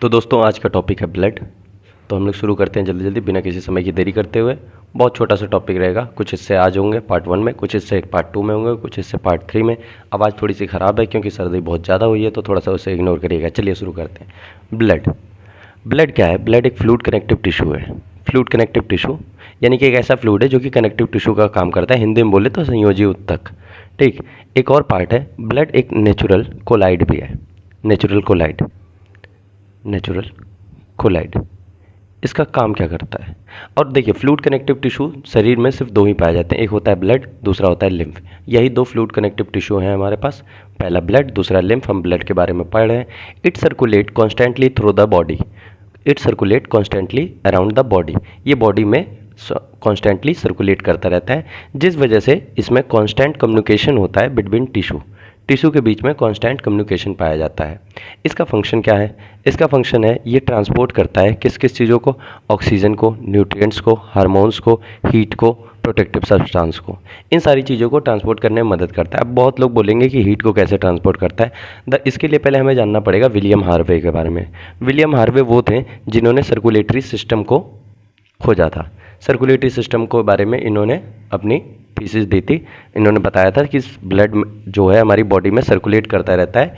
तो दोस्तों आज का टॉपिक है ब्लड। तो हम लोग शुरू करते हैं जल्दी जल्दी बिना किसी समय की देरी करते हुए। बहुत छोटा सा टॉपिक रहेगा, कुछ हिस्से आज होंगे पार्ट 1 में, कुछ हिस्से पार्ट 2 में होंगे, कुछ हिस्से पार्ट 3 में। आवाज़ थोड़ी सी ख़राब है क्योंकि सर्दी बहुत ज़्यादा हुई है, तो थोड़ा सा उसे इग्नोर करिएगा। चलिए शुरू करते हैं। ब्लड ब्लड क्या है? ब्लड एक फ्लूइड कनेक्टिव टिश्यू है। फ्लूइड कनेक्टिव टिश्यू यानी कि एक ऐसा फ्लूइड है जो कि कनेक्टिव टिश्यू का काम करता है, हिंदी में बोले तो संयोजी ऊतक। ठीक, एक और पार्ट है, ब्लड एक नेचुरल कोलाइड भी है। नेचुरल कोलाइड इसका काम क्या करता है? और देखिए, फ्लूइड कनेक्टिव टिश्यू शरीर में सिर्फ दो ही पाए जाते हैं, एक होता है ब्लड, दूसरा होता है लिम्फ। यही दो फ्लूइड कनेक्टिव टिश्यू हैं हमारे पास, पहला ब्लड, दूसरा लिम्फ। हम ब्लड के बारे में पढ़ रहे हैं। It circulate constantly through the body, it circulate constantly around the body. ये बॉडी में कॉन्स्टेंटली सर्कुलेट करता रहता है, जिस वजह से इसमें कॉन्स्टेंट कम्युनिकेशन होता है बिटवीन टिश्यू के बीच में कॉन्स्टेंट कम्युनिकेशन पाया जाता है। इसका फंक्शन क्या है? इसका फंक्शन है, ये ट्रांसपोर्ट करता है किस किस चीज़ों को? ऑक्सीजन को, न्यूट्रिएंट्स को, हार्मोन्स को, हीट को, प्रोटेक्टिव सब्सटेंस को। इन सारी चीज़ों को ट्रांसपोर्ट करने में मदद करता है। अब बहुत लोग बोलेंगे कि हीट को कैसे ट्रांसपोर्ट करता है। इसके लिए पहले हमें जानना पड़ेगा विलियम हार्वे के बारे में। विलियम हार्वे वो थे जिन्होंने सर्कुलेटरी सिस्टम को खोजा था। सर्कुलेटरी सिस्टम के बारे में इन्होंने अपनी थीसिस दी थी। इन्होंने बताया था कि ब्लड जो है हमारी बॉडी में सर्कुलेट करता रहता है,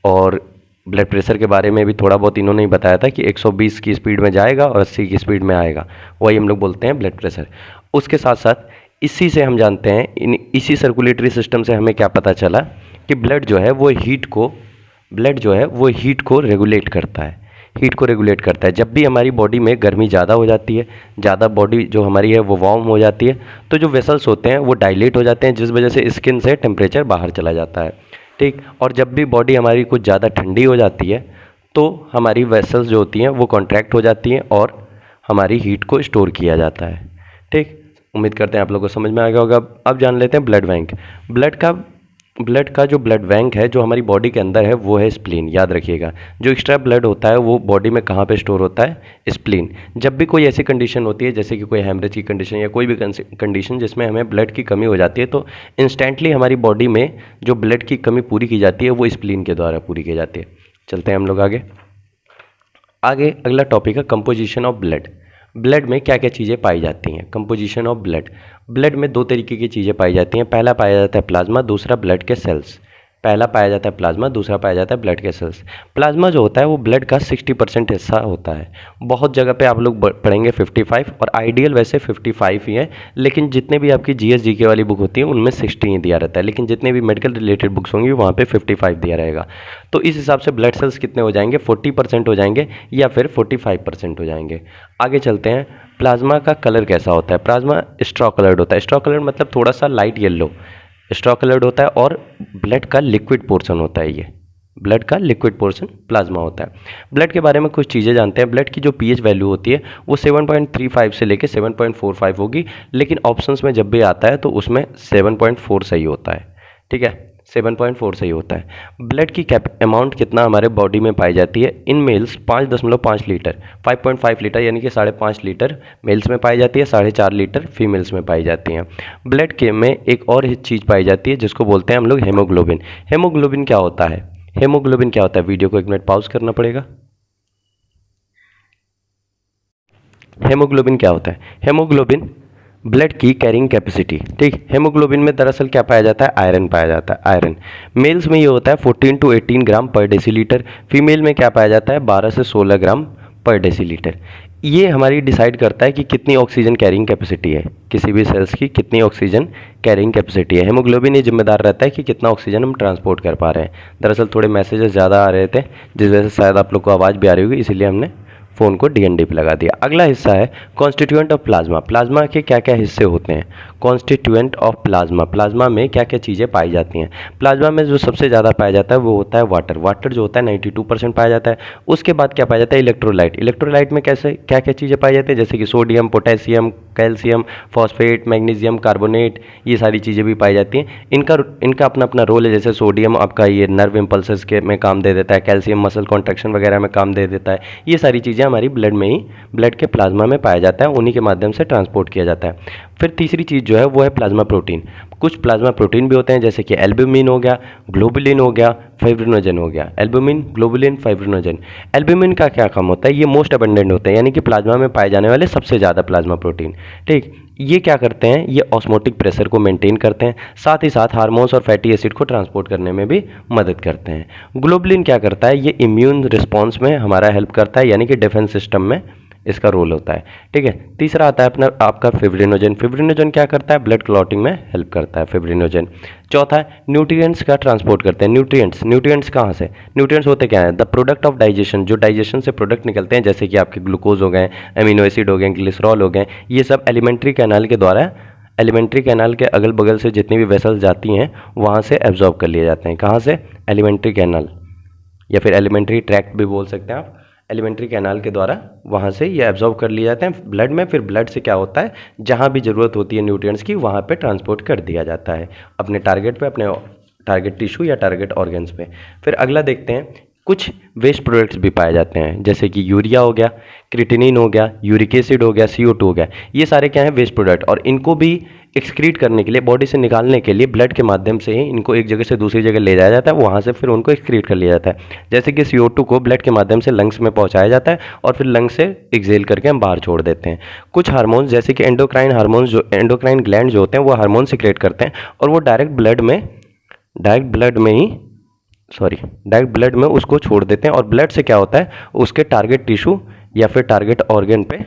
और ब्लड प्रेशर के बारे में भी थोड़ा बहुत इन्होंने ही बताया था कि 120 की स्पीड में जाएगा और 80 की स्पीड में आएगा, वही हम लोग बोलते हैं ब्लड प्रेशर। उसके साथ साथ इसी से हम जानते हैं, इसी सर्कुलेटरी सिस्टम से हमें क्या पता चला कि ब्लड जो है वो हीट को रेगुलेट करता है। हीट को रेगुलेट करता है। जब भी हमारी बॉडी में गर्मी ज़्यादा हो जाती है, ज़्यादा बॉडी जो हमारी है वो वार्म हो जाती है, तो जो वेसल्स होते हैं वो डायलेट हो जाते हैं, जिस वजह से स्किन से टेम्परेचर बाहर चला जाता है। ठीक, और जब भी बॉडी हमारी कुछ ज़्यादा ठंडी हो जाती है तो हमारी वेसल्स जो होती हैं वो कॉन्ट्रैक्ट हो जाती हैं और हमारी हीट को स्टोर किया जाता है। ठीक, उम्मीद करते हैं आप लोगों को समझ में आ गया होगा। अब जान लेते हैं ब्लड बैंक। ब्लड का जो ब्लड बैंक है जो हमारी बॉडी के अंदर है वो है स्प्लीन। याद रखिएगा, जो एक्स्ट्रा ब्लड होता है वो बॉडी में कहाँ पे स्टोर होता है? स्प्लीन। जब भी कोई ऐसी कंडीशन होती है जैसे कि कोई हेमरेज की कंडीशन या कोई भी कंडीशन जिसमें हमें ब्लड की कमी हो जाती है, तो इंस्टेंटली हमारी बॉडी में जो ब्लड की कमी पूरी की जाती है वो स्प्लीन के द्वारा पूरी की जाती है। चलते हैं हम लोग आगे। अगला टॉपिक है कंपोजिशन ऑफ ब्लड। ब्लड में क्या क्या चीज़ें पाई जाती हैं? कंपोजिशन ऑफ ब्लड में दो तरीके की चीज़ें पाई जाती हैं। पहला पाया जाता है प्लाज्मा, दूसरा ब्लड के सेल्स। पहला पाया जाता है प्लाज्मा, दूसरा पाया जाता है ब्लड के सेल्स। प्लाज्मा जो होता है वो ब्लड का 60% हिस्सा होता है। बहुत जगह पे आप लोग पढ़ेंगे 55, और आइडियल वैसे 55 ही है, लेकिन जितने भी आपकी जीएस जीके वाली बुक होती है उनमें 60 ही दिया रहता है, लेकिन जितने भी मेडिकल रिलेटेड बुक्स होंगी वहाँ पे 55 दिया रहेगा। तो इस हिसाब से ब्लड सेल्स कितने हो जाएंगे? 40% हो जाएंगे या फिर 45% हो जाएंगे। आगे चलते हैं। प्लाज्मा का कलर कैसा होता है? प्लाज्मा स्ट्रॉ कलर्ड होता है। स्ट्रॉ कलर्ड मतलब थोड़ा सा लाइट येलो स्ट्रॉ कलर्ड होता है, और ब्लड का लिक्विड पोर्शन होता है। ये ब्लड का लिक्विड पोर्शन प्लाज्मा होता है। ब्लड के बारे में कुछ चीज़ें जानते हैं। ब्लड की जो पीएच वैल्यू होती है वो 7.35 से लेकर 7.45 होगी, लेकिन ऑप्शंस में जब भी आता है तो उसमें 7.4 सही होता है। ठीक है, 7.4 सही होता है। ब्लड की अमाउंट कितना हमारे बॉडी में पाई जाती है? इन मेल्स 5.5 लीटर, 5.5 लीटर यानी कि 5.5 लीटर मेल्स में पाई जाती है, 4.5 लीटर फीमेल्स में पाई जाती हैं। ब्लड के में एक और चीज़ पाई जाती है जिसको बोलते हैं हम लोग हेमोग्लोबिन। हेमोग्लोबिन क्या होता है? वीडियो को 1 मिनट पॉज करना पड़ेगा। हेमोग्लोबिन क्या होता है? हेमोग्लोबिन ब्लड की कैरिंग कैपेसिटी। ठीक, हेमोग्लोबिन में दरअसल क्या पाया जाता है? आयरन पाया जाता है। आयरन मेल्स में ये होता है 14 to 18 ग्राम पर डेसीलीटर। फीमेल में क्या पाया जाता है? 12 से 16 ग्राम पर डेसीलीटर। ये हमारी डिसाइड करता है कि कितनी ऑक्सीजन कैरिंग कैपेसिटी है, किसी भी सेल्स की कितनी ऑक्सीजन कैरिंग कैपेसिटी है। हेमोग्लोबिन ये जिम्मेदार रहता है कि कितना ऑक्सीजन हम ट्रांसपोर्ट कर पा रहे हैं। दरअसल थोड़े मैसेजेस ज़्यादा आ रहे थे जिस वजह से शायद आप लोग को आवाज़ भी आ रही होगी, इसीलिए हमने फ़ोन को डीएनडी पे लगा दिया। अगला हिस्सा है कॉन्स्टिट्यूएंट ऑफ प्लाज्मा। प्लाज्मा के क्या क्या हिस्से होते हैं? Constituent of plasma. प्लाज्मा में क्या क्या चीज़ें पाई जाती हैं? प्लाज्मा में जो सबसे ज़्यादा पाया जाता है वो होता है वाटर। वाटर जो होता है 92% पाया जाता है। उसके बाद क्या पाया जाता है? इलेक्ट्रोलाइट। इलेक्ट्रोलाइट में कैसे क्या क्या चीज़ें पाई जाती है? जैसे कि sodium, potassium, calcium, phosphate, magnesium, carbonate, ये सारी चीज़ें भी पाई जाती हैं। इनका अपना अपना रोल है। जैसे सोडियम आपका ये नर्व इम्पल्सेस के में काम दे देता है, कैल्शियम मसल कॉन्ट्रैक्शन वगैरह में काम दे देता है। ये सारी चीज़ें हमारी ब्लड के प्लाज्मा में पाया जाता है, उन्हीं के माध्यम से ट्रांसपोर्ट किया जाता है। फिर तीसरी चीज़ जो है वो है प्लाज्मा प्रोटीन। कुछ प्लाज्मा प्रोटीन भी होते हैं जैसे कि एल्ब्यूमिन हो गया, ग्लोबुलिन हो गया, फाइब्रिनोजन हो गया। Albumin, globulin, fibrinogen. एल्ब्यूमिन का क्या काम होता है, ये मोस्ट अबंडेंट होते हैं यानी कि प्लाज्मा में पाए जाने वाले सबसे ज़्यादा प्लाज्मा प्रोटीन। ठीक, ये क्या करते हैं, ये ऑस्मोटिक प्रेशर को मेंटेन करते हैं, साथ ही साथ हार्मोन्स और फैटी एसिड को ट्रांसपोर्ट करने में भी मदद करते हैं। ग्लोबुलिन क्या करता है, ये इम्यून रिस्पॉन्स में हमारा हेल्प करता है यानी कि डिफेंस सिस्टम में इसका रोल होता है। ठीक है, तीसरा आता है अपना आपका फिब्रिनोजन। फिब्रिनोजन क्या करता है, ब्लड क्लॉटिंग में हेल्प करता है फिब्रिनोजन। चौथा है न्यूट्रिएंट्स का ट्रांसपोर्ट करते हैं। न्यूट्रिएंट्स कहाँ से, न्यूट्रिएंट्स होते क्या है, द प्रोडक्ट ऑफ डाइजेशन, जो डाइजेशन से प्रोडक्ट निकलते हैं जैसे कि आपके ग्लूकोज हो गए, अमीनो एसिड हो गए, ग्लिसरॉल हो गए, ये सब एलिमेंट्री कैनाल के द्वारा, एलिमेंट्री कैनाल के अगल बगल से जितनी भी वेसल्स जाती हैं वहाँ से एब्जॉर्ब कर लिए जाते हैं। कहाँ से, एलिमेंट्री कैनाल या फिर एलिमेंट्री ट्रैक्ट भी बोल सकते हैं आप। एलिमेंट्री कैनाल के द्वारा वहाँ से ये एब्जॉर्ब कर लिए जाते हैं ब्लड में, फिर ब्लड से क्या होता है, जहाँ भी ज़रूरत होती है न्यूट्रिएंट्स की वहाँ पे ट्रांसपोर्ट कर दिया जाता है अपने टारगेट पे, अपने टारगेट टिश्यू या टारगेट ऑर्गन्स पे। फिर अगला देखते हैं, कुछ वेस्ट प्रोडक्ट्स भी पाए जाते हैं जैसे कि यूरिया हो गया, क्रिएटिनिन हो गया, यूरिक एसिड हो गया, CO2 हो गया, ये सारे क्या हैं, वेस्ट प्रोडक्ट, और इनको भी एक्सक्रीट करने के लिए, बॉडी से निकालने के लिए ब्लड के माध्यम से ही इनको एक जगह से दूसरी जगह ले जाया जाता है, वहाँ से फिर उनको एक्सक्रीट कर लिया जाता है। जैसे कि CO2 को ब्लड के माध्यम से लंग्स में पहुँचाया जाता है और फिर लंग्स से एक्सेल करके हम बाहर छोड़ देते हैं। कुछ हार्मोन्स जैसे कि एंडोक्राइन हार्मोन्स, जो एंडोक्राइन ग्लैंड जो होते हैं वो हार्मोन सिक्रेट करते हैं और वो डायरेक्ट ब्लड में उसको छोड़ देते हैं और ब्लड से क्या होता है, उसके टारगेट टिश्यू या फिर टारगेट ऑर्गन पे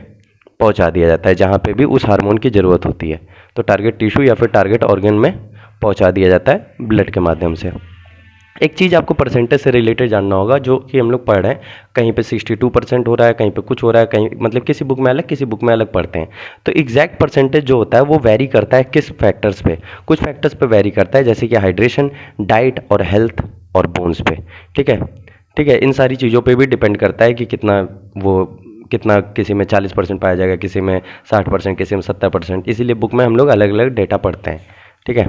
पहुंचा दिया जाता है जहां पे भी उस हार्मोन की ज़रूरत होती है। तो टारगेट टिश्यू या फिर टारगेट ऑर्गन में पहुंचा दिया जाता है ब्लड के माध्यम से। एक चीज़ आपको परसेंटेज से रिलेटेड जानना होगा जो कि हम लोग पढ़ रहे हैं, कहीं पे 62% हो रहा है, कहीं पे कुछ हो रहा है, कहीं मतलब किसी बुक में अलग, किसी बुक में अलग पढ़ते हैं। तो एग्जैक्ट परसेंटेज जो होता है वो वेरी करता है किस फैक्टर्स पे, कुछ फैक्टर्स पे वेरी करता है जैसे कि हाइड्रेशन, डाइट और हेल्थ और बोन्स पे। ठीक है, इन सारी चीज़ों पे भी डिपेंड करता है कि कितना किसी में 40% पाया जाएगा, किसी में 60%, किसी में 70%, इसीलिए बुक में हम लोग अलग अलग डेटा पढ़ते हैं। ठीक है,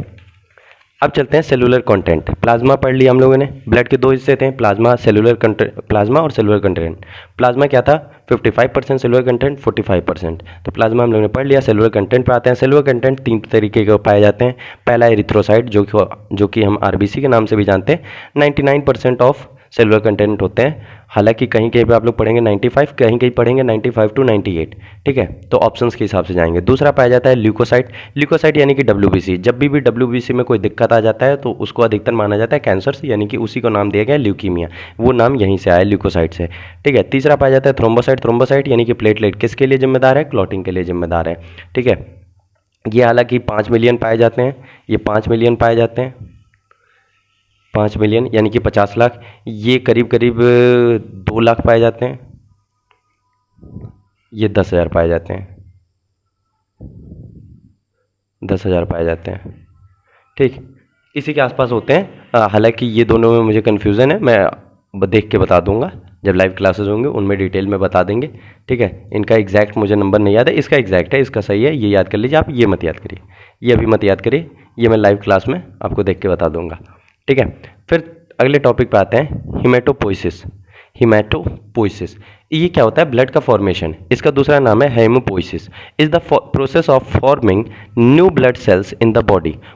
अब चलते हैं सेलुलर कंटेंट। प्लाज्मा पढ़ लिया हम लोगों ने, ब्लड के दो हिस्से थे, प्लाज्मा और सेलुलर कंटेंट। प्लाज्मा क्या था, 55% सेलुलर कंटेंट, 45%। तो प्लाज्मा हम लोगों ने पढ़ लिया। सेलुलर कंटेंट पे आते हैं। सेलुलर कंटेंट 3 तरीके के पाए जाते हैं। पहला एरिथ्रोसाइट जो कि हम RBC के नाम से भी जानते हैं। 99% ऑफ सेलुलर कंटेंट होते हैं, हालांकि कहीं कहीं पे आप लोग पढ़ेंगे 95, कहीं कहीं पढ़ेंगे 95 to 98। ठीक है, तो ऑप्शंस के हिसाब से जाएंगे। दूसरा पाया जाता है ल्यूकोसाइट यानी कि WBC। जब भी WBC में कोई दिक्कत आ जाता है तो उसको अधिकतर माना जाता है कैंसर से, यानी कि उसी को नाम दिया गया ल्यूकीमिया, वो नाम यहीं से आया ल्यूकोसाइट से। ठीक है, तीसरा पाया जाता है थ्रोम्बोसाइट यानी कि प्लेटलेट, किसके लिए जिम्मेदार है, क्लॉटिंग के लिए जिम्मेदार है। ठीक है, ये हालांकि 5 मिलियन पाए जाते हैं, ये 5 मिलियन पाए जाते हैं, 5 मिलियन यानी कि 50 लाख। ये करीब 2 लाख पाए जाते हैं, ये 10,000 पाए जाते हैं, 10,000 पाए जाते हैं। ठीक, इसी के आसपास होते हैं। हालांकि ये दोनों में मुझे कन्फ्यूज़न है, मैं देख के बता दूंगा, जब लाइव क्लासेस होंगे उनमें डिटेल में बता देंगे। ठीक है, इनका एग्जैक्ट मुझे नंबर नहीं याद है, इसका एग्जैक्ट है, इसका सही है, ये याद कर लीजिए आप, ये मत याद करिए, ये अभी मत याद करिए, ये मैं लाइव क्लास में आपको देख के बता दूंगा। ठीक है, फिर अगले टॉपिक पे आते हैं, हिमेटोपोइसिस। ये क्या होता है, ब्लड का फॉर्मेशन, इसका दूसरा नाम है haemopoiesis. Is the process of forming new blood cells in the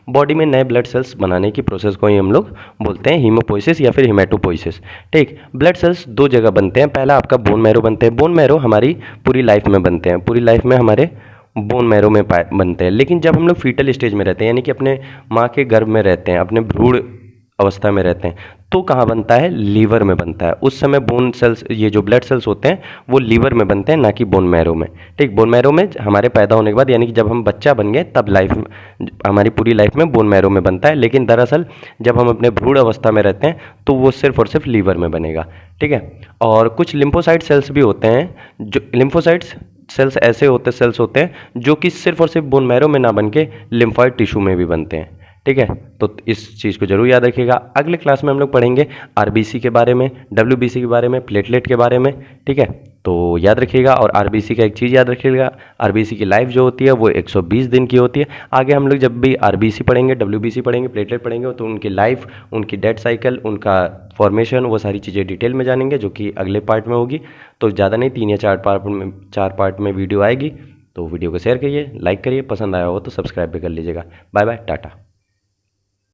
body में नए ब्लड सेल्स बनाने की प्रोसेस को ही हम लोग बोलते हैं हीमोपोइसिस या फिर हिमेटोपोइसिस। ठीक, ब्लड सेल्स 2 जगह बनते हैं। पहला आपका बोन मैरो बनते हैं, बोन मैरो हमारी पूरी लाइफ में बनते हैं, पूरी लाइफ में हमारे बोन मैरो में बनते हैं। लेकिन जब हम लोग फीटल स्टेज में रहते हैं यानी कि अपने माँ के गर्भ में रहते हैं, अपने भ्रूण अवस्था में रहते हैं, तो कहाँ बनता है, लीवर में बनता है। उस समय बोन सेल्स, ये जो ब्लड सेल्स होते हैं वो लीवर में बनते हैं, ना कि बोन मैरो में। ठीक, बोन मैरो में हमारे पैदा होने के बाद यानी कि जब हम बच्चा बन गए तब हमारी पूरी लाइफ में बोन मैरो में बनता है, लेकिन दरअसल जब हम अपने भ्रूण अवस्था में रहते हैं तो वो सिर्फ और सिर्फ लीवर में बनेगा। ठीक है, और कुछ लिम्फोसाइट सेल्स भी होते हैं, जो लिम्फोसाइट्स सेल्स ऐसे सेल्स होते हैं जो कि सिर्फ और सिर्फ बोन मैरो में ना बन के लिम्फॉइड टिश्यू में भी बनते हैं। ठीक है, तो इस चीज़ को जरूर याद रखिएगा। अगले क्लास में हम लोग पढ़ेंगे RBC के बारे में, WBC के बारे में, प्लेटलेट के बारे में। ठीक है, तो याद रखिएगा। और RBC का एक चीज़ याद रखिएगा, RBC की लाइफ जो होती है वो 120 दिन की होती है। आगे हम लोग जब भी RBC पढ़ेंगे, WBC पढ़ेंगे, प्लेटलेट पढ़ेंगे तो उनकी लाइफ, उनकी डेथ साइकिल, उनका फॉर्मेशन, वो सारी चीज़ें डिटेल में जानेंगे, जो कि अगले पार्ट में होगी। तो ज़्यादा नहीं, 3 या 4 पार्ट में वीडियो आएगी। तो वीडियो को शेयर करिए, लाइक करिए, पसंद आया हो तो सब्सक्राइब भी कर लीजिएगा। Bye bye, Tata.